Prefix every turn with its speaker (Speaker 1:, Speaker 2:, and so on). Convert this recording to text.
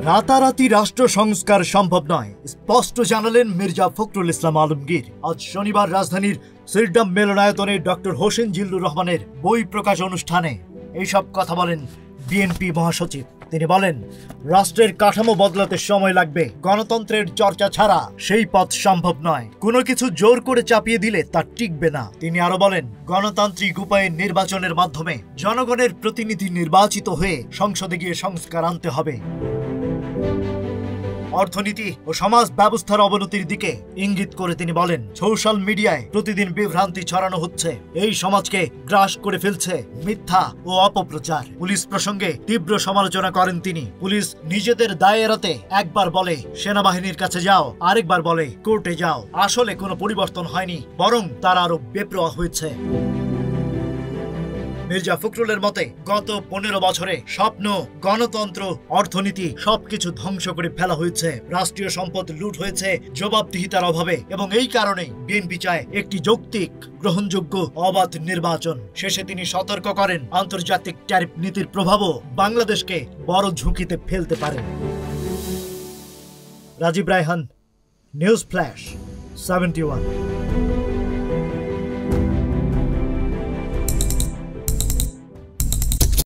Speaker 1: রাতারাতি রাষ্ট্র সংস্কার সম্ভব নয়, স্পষ্ট জানালেন মির্জা ফখরুল ইসলাম আলমগীর। আজ শনিবার রাজধানীর সিরডাম মিলনায়তনে ডক্টর হোসেন জিল্লুর রহমানের বই প্রকাশ অনুষ্ঠানে এইসব কথা বলেন বিএনপি মহাসচিব। তিনি বলেন, রাষ্ট্রের কাঠামো বদলাতে সময় লাগবে, গণতন্ত্রের চর্চা ছাড়া সেই পথ সম্ভব নয়। কোনো কিছু জোর করে চাপিয়ে দিলে তা টিকবে না। তিনি আরো বলেন, গণতান্ত্রিক উপায়ে নির্বাচনের মাধ্যমে জনগণের প্রতিনিধি নির্বাচিত হয়ে সংসদে গিয়ে সংস্কার আনতে হবে। অর্থনীতি ও সমাজ ব্যবস্থার অবনতির দিকে ইঙ্গিত করে তিনি বলেন, সোশ্যাল মিডিয়ায় প্রতিদিন বিভ্রান্তি ছড়ানো হচ্ছে, এই সমাজকে গ্রাস করে ফেলছে মিথ্যা ও অপপ্রচার। পুলিশ প্রসঙ্গে তীব্র সমালোচনা করেন তিনি। পুলিশ নিজেদের দায় এড়াতে একবার বলে সেনাবাহিনীর কাছে যাও, আরেকবার বলে কোর্টে যাও। আসলে কোনো পরিবর্তন হয়নি, বরং তারা আরো বেপরোয়া হয়েছে। মির্জা ফখরুলের মতে, গত 15 বছরে স্বপ্ন, গণতন্ত্র, অর্থনীতি সবকিছু ধ্বংস করে ফেলা হয়েছে। রাষ্ট্রীয় সম্পদ লুট হয়েছে জবাবদিহিতার অভাবে, এবং এই কারণেই বিএনপি চায় একটি যৌক্তিক, গ্রহণযোগ্য, অবাধ নির্বাচন। শেষে তিনি সতর্ক করেন, আন্তর্জাতিক ট্যারিফ নীতির প্রভাবও বাংলাদেশকে বড় ঝুঁকিতে ফেলতে পারে। Rajib Raihan, news flash 71।